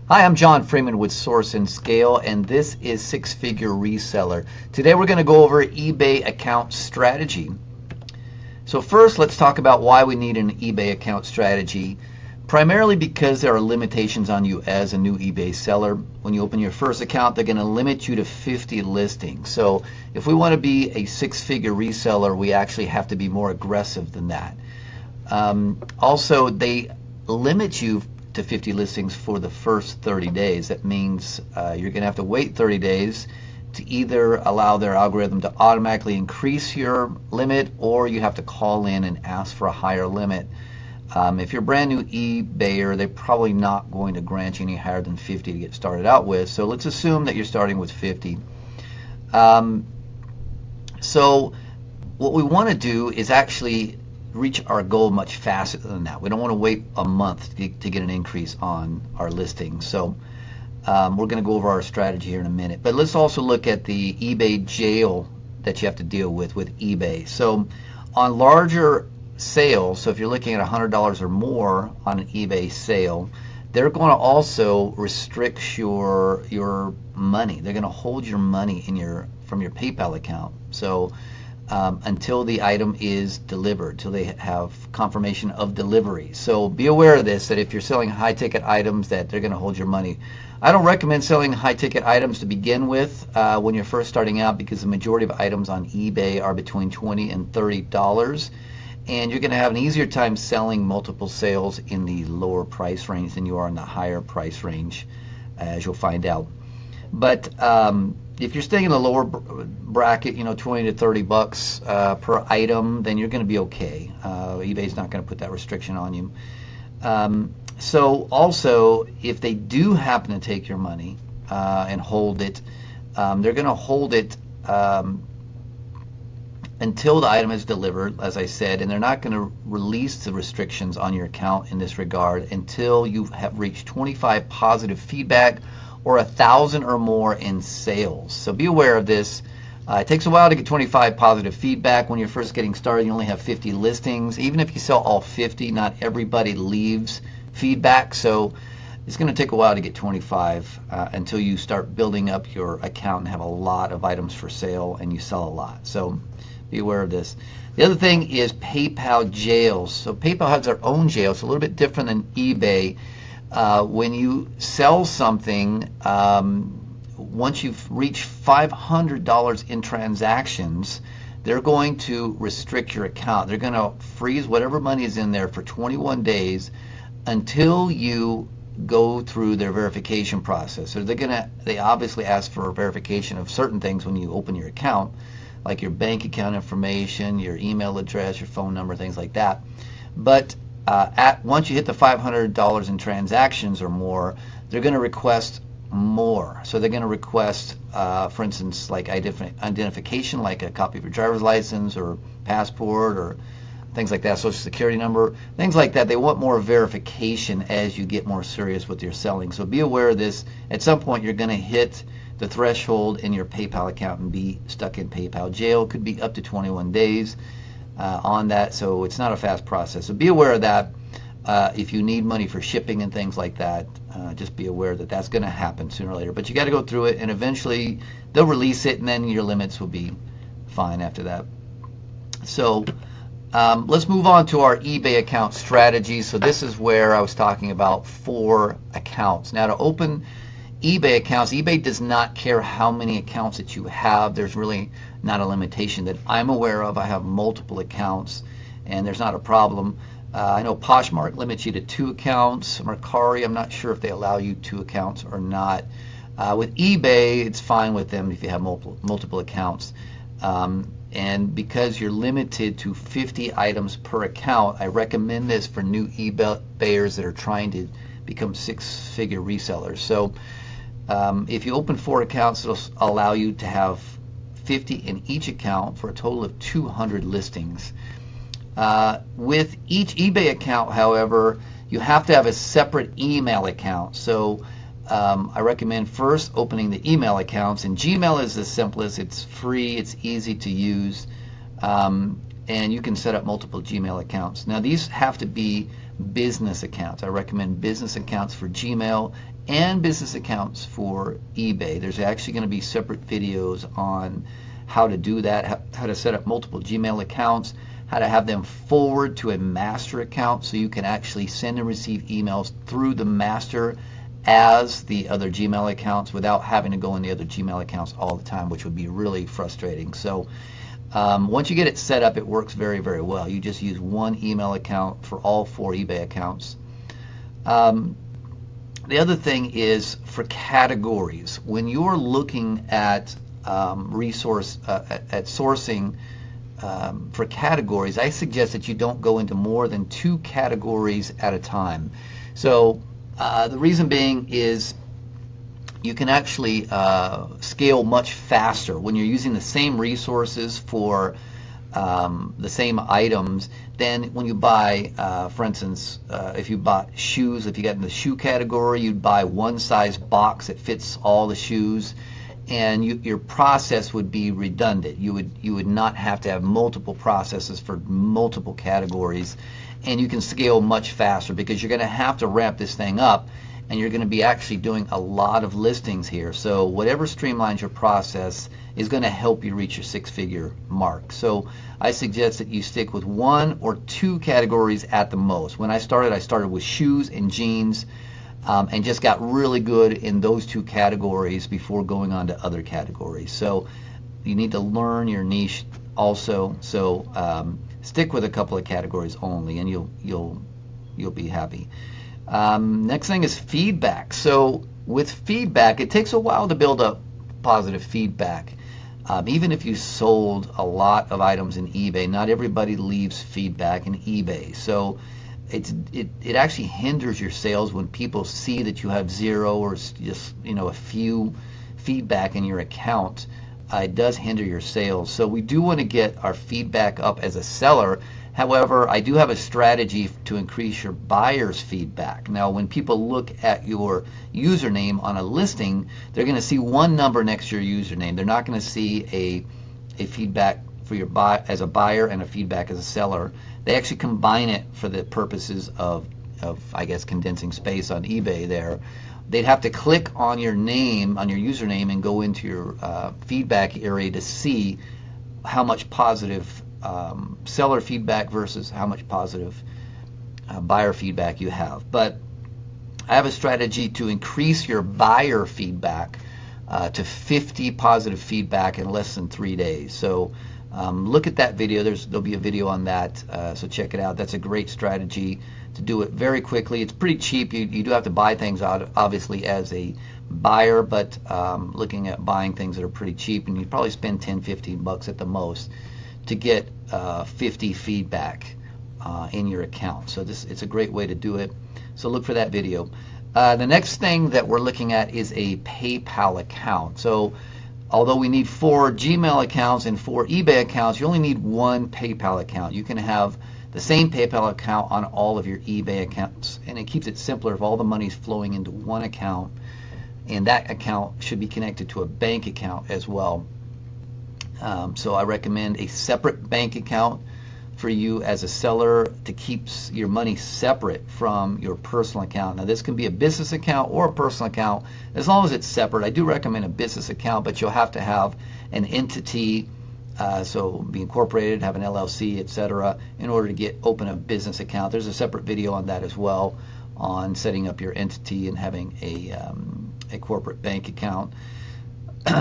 Hi, I'm John Freeman with Source and Scale, and this is Six Figure Reseller. Today we're going to go over eBay account strategy. So first, let's talk about why we need an eBay account strategy. Primarily because there are limitations on you as a new eBay seller. When you open your first account, they're going to limit you to 50 listings. So if we want to be a six-figure reseller, we actually have to be more aggressive than that. Also, they limit you to 50 listings for the first 30 days. That means you're going to have to wait 30 days to either allow their algorithm to automatically increase your limit, or you have to call in and ask for a higher limit. If you're a brand new eBayer, they're probably not going to grant you any higher than 50 to get started out with. So let's assume that you're starting with 50. So what we want to do is actually reach our goal much faster than that. We don't want to wait a month to get an increase on our listing. So we're going to go over our strategy here in a minute. But let's also look at the eBay jail that you have to deal with eBay. So on larger sales, so if you're looking at $100 or more on an eBay sale, they're going to also restrict your money. They're going to hold your money from your PayPal account. So until the item is delivered, till they have confirmation of delivery. So be aware of this, that if you're selling high ticket items, that they're going to hold your money. I don't recommend selling high ticket items to begin with when you're first starting out, because the majority of items on eBay are between $20 and $30. And you're going to have an easier time selling multiple sales in the lower price range than you are in the higher price range, as you'll find out. But if you're staying in the lower bracket, 20 to 30 bucks per item, then you're going to be okay. eBay's not going to put that restriction on you. So also, if they do happen to take your money and hold it, they're going to hold it until the item is delivered, as I said, and they're not going to release the restrictions on your account in this regard until you have reached 25 positive feedback or 1,000 or more in sales. So be aware of this. It takes a while to get 25 positive feedback. When you're first getting started, you only have 50 listings. Even if you sell all 50, not everybody leaves feedback, so it's going to take a while to get 25 until you start building up your account and have a lot of items for sale and you sell a lot. So be aware of this. The other thing is PayPal jails. So PayPal has their own jail. It's a little bit different than eBay. When you sell something, once you've reached $500 in transactions, they're going to restrict your account. They're going to freeze whatever money is in there for 21 days until you go through their verification process. So they obviously ask for a verification of certain things when you open your account, like your bank account information, your email address, your phone number, things like that. But once you hit the $500 in transactions or more, they're going to request more. So they're going to request, for instance, like identification, like a copy of your driver's license or passport or things like that, social security number, things like that. They want more verification as you get more serious with your selling. So be aware of this. At some point, you're going to hit the threshold in your PayPal account and be stuck in PayPal jail. It could be up to 21 days on that, so it's not a fast process. So be aware of that. If you need money for shipping and things like that, just be aware that that's going to happen sooner or later. But you got to go through it, and eventually they'll release it, and then your limits will be fine after that. So let's move on to our eBay account strategy. So this is where I was talking about 4 accounts. Now, to open eBay accounts, eBay does not care how many accounts that you have. There's really not a limitation that I'm aware of. I have multiple accounts, and there's not a problem. I know Poshmark limits you to 2 accounts. Mercari, I'm not sure if they allow you 2 accounts or not. With eBay, it's fine with them if you have multiple accounts. And because you're limited to 50 items per account, I recommend this for new eBayers that are trying to become six-figure resellers. So if you open 4 accounts, it'll allow you to have 50 in each account for a total of 200 listings. With each eBay account, however, you have to have a separate email account. So I recommend first opening the email accounts, and Gmail is the simplest. It's free, it's easy to use, and you can set up multiple Gmail accounts. Now these have to be business accounts. I recommend business accounts for Gmail and business accounts for eBay. There's actually going to be separate videos on how to do that, how to set up multiple Gmail accounts, how to have them forward to a master account so you can actually send and receive emails through the master as the other Gmail accounts without having to go in the other Gmail accounts all the time, which would be really frustrating. So once you get it set up, it works very, very well. You just use one email account for all 4 eBay accounts. The other thing is for categories. When you're looking at sourcing for categories, I suggest that you don't go into more than 2 categories at a time. So the reason being is you can actually scale much faster when you're using the same resources for the same items. Then when you buy, for instance, if you bought shoes, if you got in the shoe category, you'd buy one size box that fits all the shoes, and your process would be redundant. You would not have to have multiple processes for multiple categories, and you can scale much faster because you're going to have to ramp this thing up, and you're going to be actually doing a lot of listings here. So whatever streamlines your process is going to help you reach your 6-figure mark. So I suggest that you stick with 1 or 2 categories at the most. When I started with shoes and jeans, and just got really good in those 2 categories before going on to other categories. So you need to learn your niche also. So stick with a couple of categories only, and you'll be happy. Next thing is feedback. So with feedback, it takes a while to build up positive feedback. Even if you sold a lot of items in eBay, not everybody leaves feedback in eBay. So it actually hinders your sales when people see that you have 0 or just a few feedback in your account. It does hinder your sales. So we do want to get our feedback up as a seller. However, I do have a strategy to increase your buyer's feedback. Now, when people look at your username on a listing, they're going to see one number next to your username. They're not going to see a feedback for your as a buyer and a feedback as a seller. They actually combine it for the purposes of I guess, condensing space on eBay there. They'd have to click on your name, on your username, and go into your feedback area to see how much positive seller feedback versus how much positive buyer feedback you have. But I have a strategy to increase your buyer feedback to 50 positive feedback in less than 3 days. So look at that video. There'll be a video on that, so check it out. That's a great strategy to do it very quickly. It's pretty cheap. You do have to buy things out, obviously, as a buyer, but looking at buying things that are pretty cheap, and you probably spend 10, 15 bucks at the most to get 50 feedback in your account. So it's a great way to do it. So look for that video. The next thing that we're looking at is a PayPal account. So although we need 4 Gmail accounts and 4 eBay accounts, you only need 1 PayPal account. You can have the same PayPal account on all of your eBay accounts, and it keeps it simpler if all the money is flowing into one account, and that account should be connected to a bank account as well. So I recommend a separate bank account for you as a seller to keep your money separate from your personal account. Now this can be a business account or a personal account, as long as it's separate. I do recommend a business account, but you'll have to have an entity, so be incorporated, have an LLC, etc., in order to open a business account. There's a separate video on that as well, on setting up your entity and having a corporate bank account.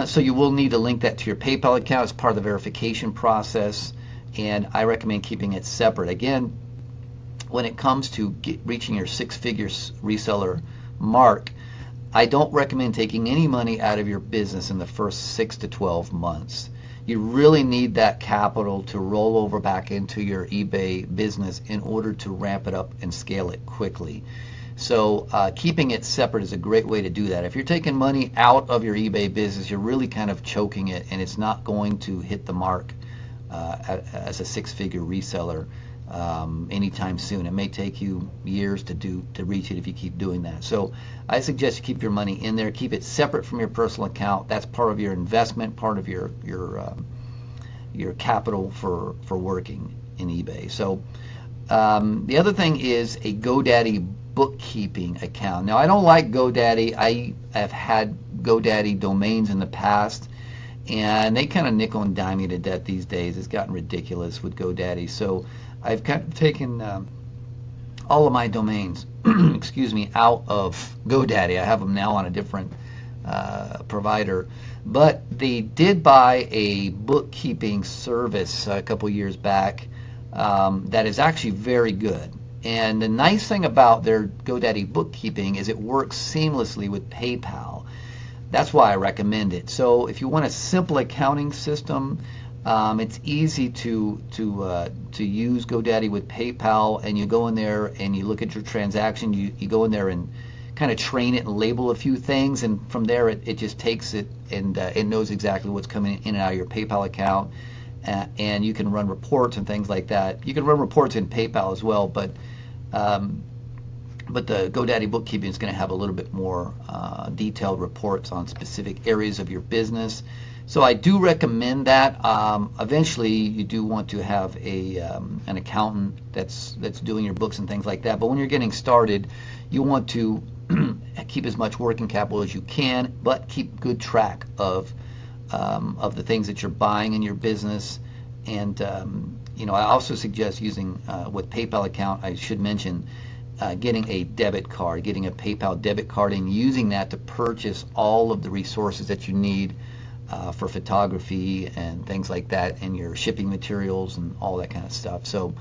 So you will need to link that to your PayPal account as part of the verification process, and I recommend keeping it separate. Again, when it comes to reaching your 6-figure reseller mark, I don't recommend taking any money out of your business in the first 6 to 12 months. You really need that capital to roll over back into your eBay business in order to ramp it up and scale it quickly. So keeping it separate is a great way to do that. If you're taking money out of your eBay business, you're really kind of choking it, and it's not going to hit the mark as a 6-figure reseller anytime soon. It may take you years to reach it if you keep doing that. So I suggest you keep your money in there, keep it separate from your personal account. That's part of your investment, part of your capital for working in eBay. So The other thing is a GoDaddy bookkeeping account. Now, I don't like GoDaddy. I have had GoDaddy domains in the past, and they kind of nickel and dime you to death these days. It's gotten ridiculous with GoDaddy. So I've kind of taken all of my domains, excuse me, out of GoDaddy. I have them now on a different provider. But they did buy a bookkeeping service a couple years back that is actually very good. And the nice thing about their GoDaddy bookkeeping is it works seamlessly with PayPal. That's why I recommend it. So if you want a simple accounting system, it's easy to use GoDaddy with PayPal, and you go in there and you look at your transaction. You go in there and kind of train it and label a few things, and from there it just takes it and it knows exactly what's coming in and out of your PayPal account, and you can run reports and things like that. You can run reports in PayPal as well, but the GoDaddy bookkeeping is going to have a little bit more detailed reports on specific areas of your business. So I do recommend that. Eventually, you do want to have an accountant that's doing your books and things like that. But when you're getting started, you want to keep as much working capital as you can, but keep good track of the things that you're buying in your business. And I also suggest using with PayPal account. I should mention getting a debit card, getting a PayPal debit card, and using that to purchase all of the resources that you need for photography and things like that, and your shipping materials and all that kind of stuff. So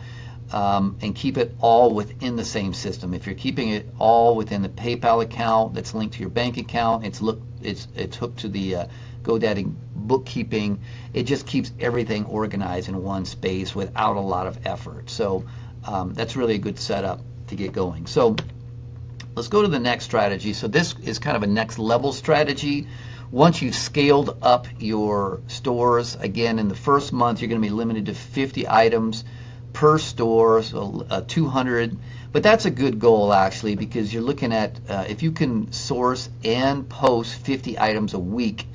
and keep it all within the same system. If you're keeping it all within the PayPal account that's linked to your bank account, it's hooked to the GoDaddy bookkeeping. It just keeps everything organized in one space without a lot of effort. So that's really a good setup to get going. So let's go to the next strategy. So this is kind of a next level strategy. Once you've scaled up your stores, again, in the first month you're going to be limited to 50 items per store, so 200. But that's a good goal, actually, because you're looking at if you can source and post 50 items a week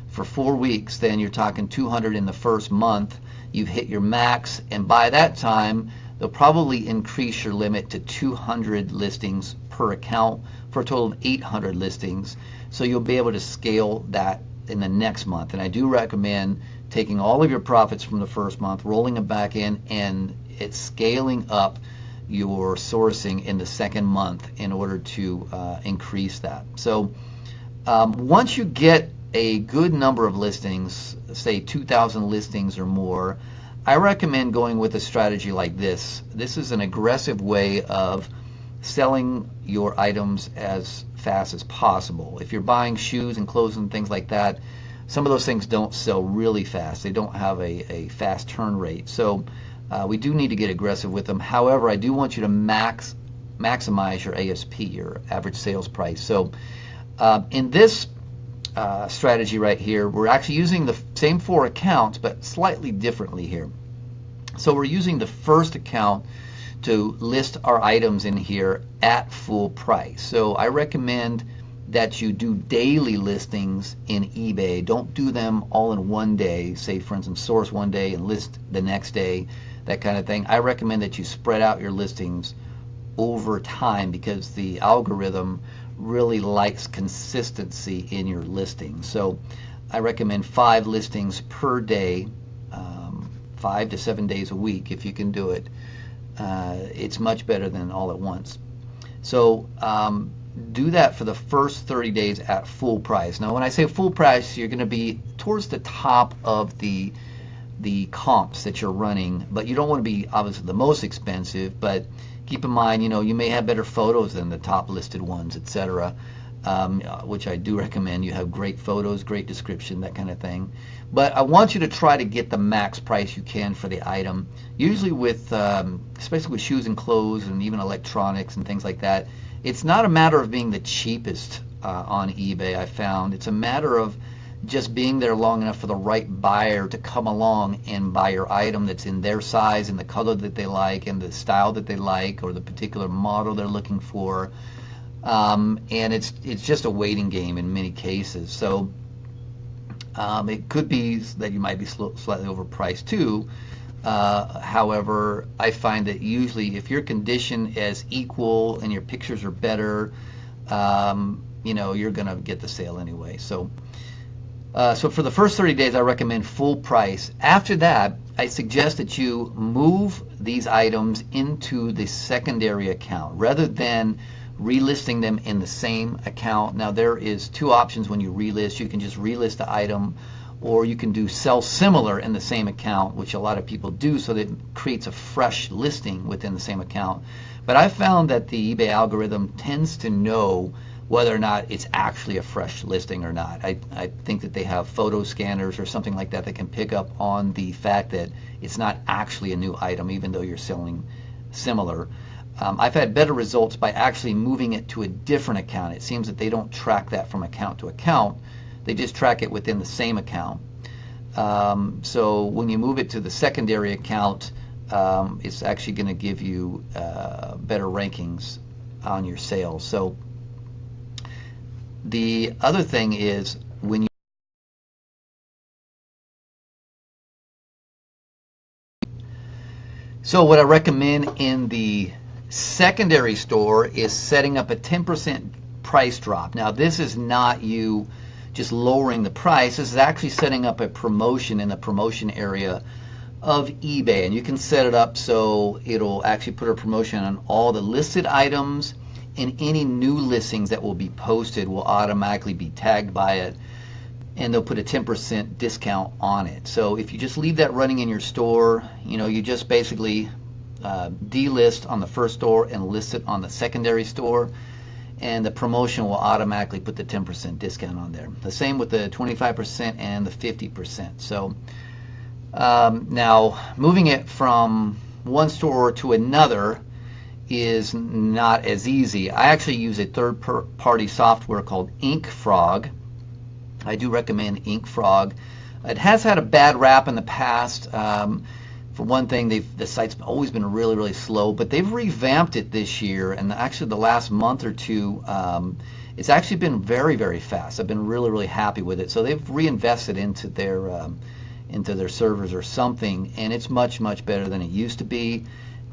for 4 weeks, then you're talking 200 in the first month. You've hit your max, and by that time they'll probably increase your limit to 200 listings per account for a total of 800 listings. So you'll be able to scale that in the next month. And I do recommend taking all of your profits from the first month, rolling them back in, and it's scaling up your sourcing in the second month in order to increase that. So once you get a good number of listings, say 2,000 listings or more, I recommend going with a strategy like this. This is an aggressive way of selling your items as fast as possible. If you're buying shoes and clothes and things like that, some of those things don't sell really fast. They don't have a fast turn rate. So we do need to get aggressive with them. However, I do want you to maximize your ASP, your average sales price. So in this strategy right here, we're actually using the same 4 accounts, but slightly differently here. So we're using the first account to list our items in here at full price. So I recommend that you do daily listings in eBay. Don't do them all in one day. Say, for instance, source one day and list the next day, that kind of thing. I recommend that you spread out your listings over time, because the algorithm really likes consistency in your listings. So I recommend 5 listings per day, 5 to 7 days a week if you can do it. It's much better than all at once. So do that for the first 30 days at full price. Now when I say full price, you're going to be towards the top of the comps that you're running, but you don't want to be obviously the most expensive. But keep in mind, you may have better photos than the top listed ones, etc., which I do recommend. You have great photos, great description, that kind of thing. But I want you to try to get the max price you can for the item. Usually with, especially with shoes and clothes and even electronics and things like that, it's not a matter of being the cheapest on eBay, I found. It's a matter of just being there long enough for the right buyer to come along and buy your item that's in their size and the color that they like and the style that they like, or the particular model they're looking for. And it's just a waiting game in many cases. So it could be that you might be slightly overpriced too. However, I find that usually if your condition is equal and your pictures are better, you're going to get the sale anyway. So for the first 30 days, I recommend full price. After that, I suggest that you move these items into the secondary account rather than relisting them in the same account. Now, there is two options when you relist. You can just relist the item, or you can do sell similar in the same account, which a lot of people do, so that it creates a fresh listing within the same account. But I found that the eBay algorithm tends to know whether or not it's actually a fresh listing or not. I think that they have photo scanners or something like that that can pick up on the fact that it's not actually a new item, even though you're selling similar. I've had better results by actually moving it to a different account. It seems that they don't track that from account to account. They just track it within the same account. So when you move it to the secondary account, it's actually going to give you better rankings on your sales. So the other thing is when you what I recommend in the secondary store is setting up a 10% price drop. Now, this is not you just lowering the price. This is actually setting up a promotion in the promotion area of eBay, and you can set it up so it'll actually put a promotion on all the listed items, and any new listings that will be posted will automatically be tagged by it, and they'll put a 10% discount on it. So if you just leave that running in your store, you just basically delist on the first store and list it on the secondary store, and the promotion will automatically put the 10% discount on there. The same with the 25% and the 50%. So now moving it from one store to another is not as easy. I actually use a third-party software called InkFrog. I do recommend InkFrog. It has had a bad rap in the past. For one thing, the site's always been really, really slow, but they've revamped it this year, and actually the last month or two, it's actually been very, very fast. I've been really, really happy with it. So they've reinvested into their servers or something, and it's much, much better than it used to be.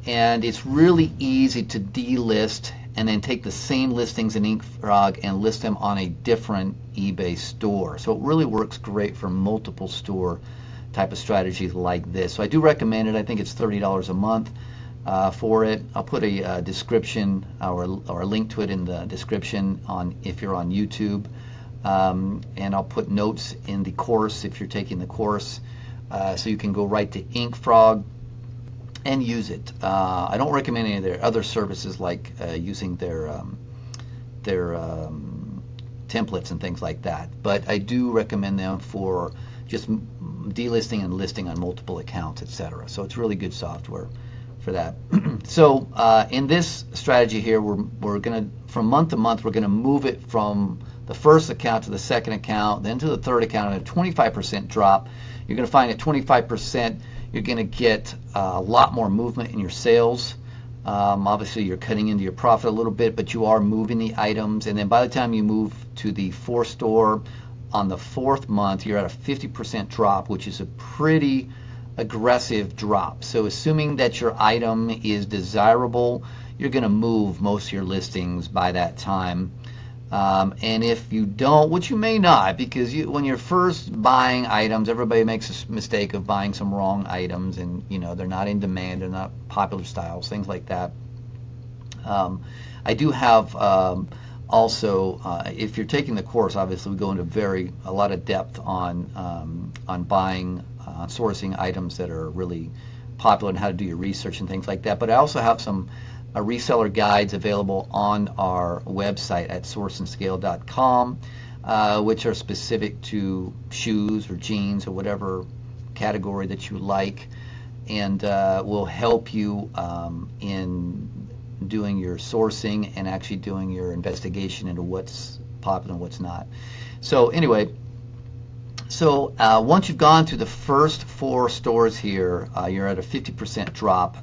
And it's really easy to delist and then take the same listings in InkFrog and list them on a different eBay store. So it really works great for multiple store type of strategies like this. So I do recommend it. I think it's $30 a month for it. I'll put a description or a link to it in the description if you're on YouTube. And I'll put notes in the course if you're taking the course, so you can go right to InkFrog and use it. I don't recommend any of their other services like using their templates and things like that, but I do recommend them for just delisting and listing on multiple accounts, etc. So it's really good software for that. So in this strategy here, we're going to, from month to month, we're going to move it from the first account to the second account, then to the third account, and a 25% drop. You're going to find at 25%, you're going to get a lot more movement in your sales. Obviously, you're cutting into your profit a little bit, but you are moving the items. And then by the time you move to the fourth store on the fourth month, you're at a 50% drop, which is a pretty aggressive drop. So assuming that your item is desirable, you're going to move most of your listings by that time. And if you don't, which you may not, because when you're first buying items, everybody makes a mistake of buying some wrong items, and they're not in demand, they're not popular styles, things like that. I do have also, if you're taking the course, obviously we go into a lot of depth on buying, sourcing items that are really popular and how to do your research and things like that. But I also have some reseller guides available on our website at sourceandscale.com, which are specific to shoes or jeans or whatever category that you like, and will help you in doing your sourcing and actually doing your investigation into what's popular and what's not. So anyway, once you've gone through the first 4 stores here, you're at a 50% drop.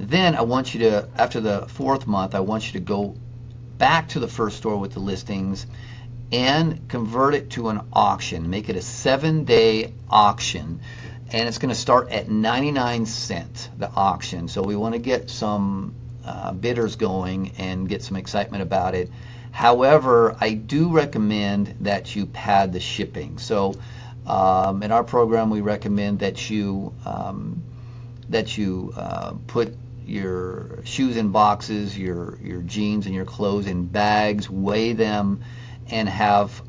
Then I want you to, after the 4th month, I want you to go back to the first store with the listings and convert it to an auction. Make it a 7-day auction. and it's going to start at 99 cents, the auction. So we want to get some bidders going and get some excitement about it. However, I do recommend that you pad the shipping. So in our program, we recommend that you put your shoes in boxes, your jeans and your clothes in bags, weigh them, and have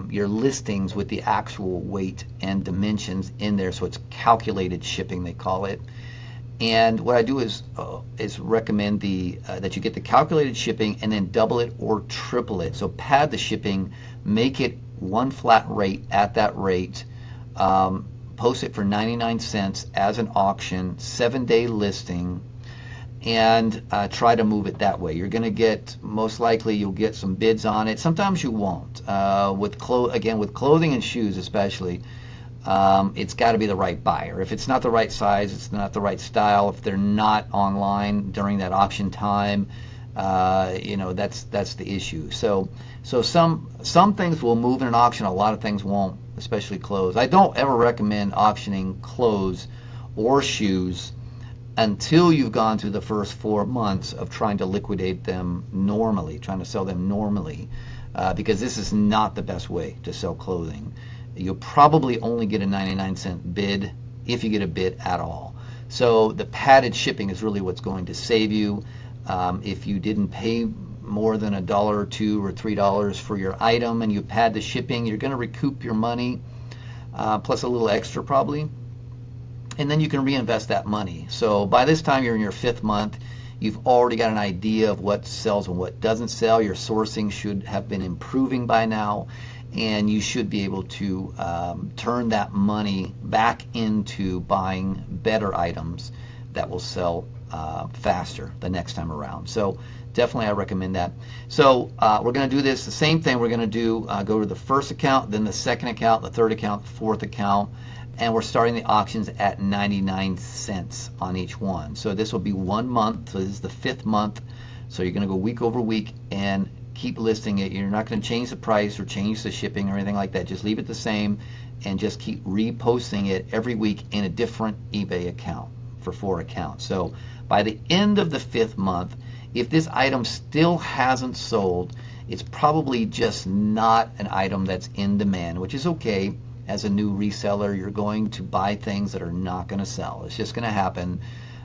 your listings with the actual weight and dimensions in there, so it's calculated shipping, they call it. And what I do is recommend that you get the calculated shipping and then double it or triple it. So pad the shipping, make it one flat rate at that rate, post it for 99 cents as an auction, 7-day listing, and try to move it that way. You're going to get, most likely you'll get some bids on it. Sometimes you won't. With clothing and shoes especially, it's got to be the right buyer. If it's not the right size, it's not the right style, if they're not online during that auction time, that's the issue. So some things will move in an auction, a lot of things won't, especially clothes. I don't ever recommend auctioning clothes or shoes until you've gone through the first 4 months of trying to liquidate them normally, trying to sell them normally, because this is not the best way to sell clothing. You'll probably only get a 99-cent bid if you get a bid at all. So the padded shipping is really what's going to save you. If you didn't pay more than $1 or $2 or $3 for your item and you pad the shipping, you're going to recoup your money, plus a little extra probably. And then you can reinvest that money. So by this time you're in your 5th month, you've already got an idea of what sells and what doesn't sell. Your sourcing should have been improving by now, and you should be able to turn that money back into buying better items that will sell faster the next time around. So definitely I recommend that. So we're going to do this, the same thing we're going to do, go to the first account, then the second account, the third account, the fourth account, and we're starting the auctions at 99 cents on each one. So this will be 1 month, so this is the 5th month. So you're going to go week over week and keep listing it. You're not going to change the price or change the shipping or anything like that. Just leave it the same and just keep reposting it every week in a different eBay account for 4 accounts. So by the end of the 5th month, if this item still hasn't sold, it's probably just not an item that's in demand, which is okay. As a new reseller, you're going to buy things that are not going to sell. It's just going to happen.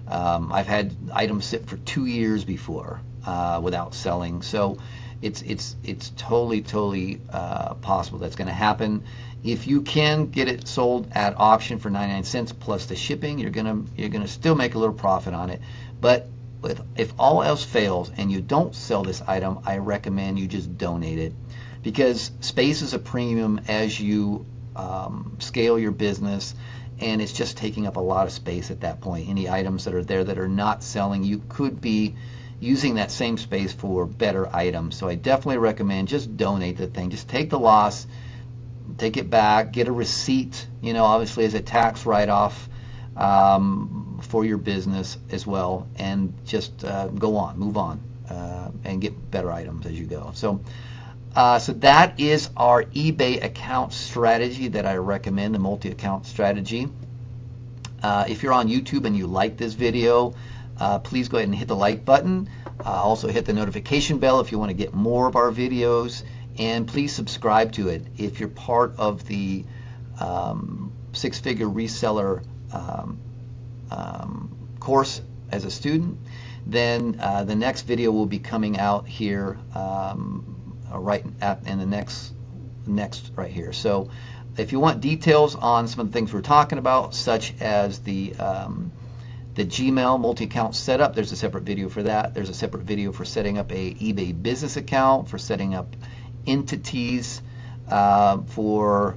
I've had items sit for 2 years before without selling. So it's totally possible that's going to happen. If you can get it sold at auction for 99 cents plus the shipping, you're gonna still make a little profit on it. But if all else fails and you don't sell this item, I recommend you just donate it, because space is a premium as you scale your business, and it's just taking up a lot of space at that point. Any items that are there that are not selling, you could be using that same space for better items. So I definitely recommend just donate the thing. Just take the loss, take it back, get a receipt, obviously as a tax write-off for your business as well, and just go on, move on, and get better items as you go. So that is our eBay account strategy that I recommend, the multi-account strategy. If you're on YouTube and you like this video, please go ahead and hit the like button. Also hit the notification bell if you want to get more of our videos, and please subscribe to it. If you're part of the six-figure reseller course as a student, then the next video will be coming out here right in the next right here. So if you want details on some of the things we're talking about, such as the Gmail multi-account setup, there's a separate video for that. There's a separate video for setting up a eBay business account, for setting up entities, for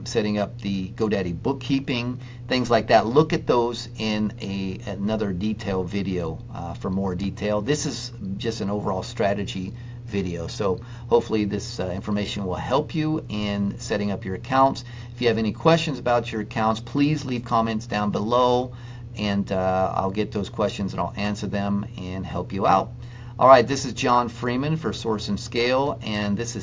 setting up the GoDaddy bookkeeping, things like that. Look at those in another detailed video for more detail. This is just an overall strategy video, so hopefully this information will help you in setting up your accounts. If you have any questions about your accounts, please leave comments down below, and I'll get those questions and I'll answer them and help you out. All right, this is John Freeman for Source and Scale, and this is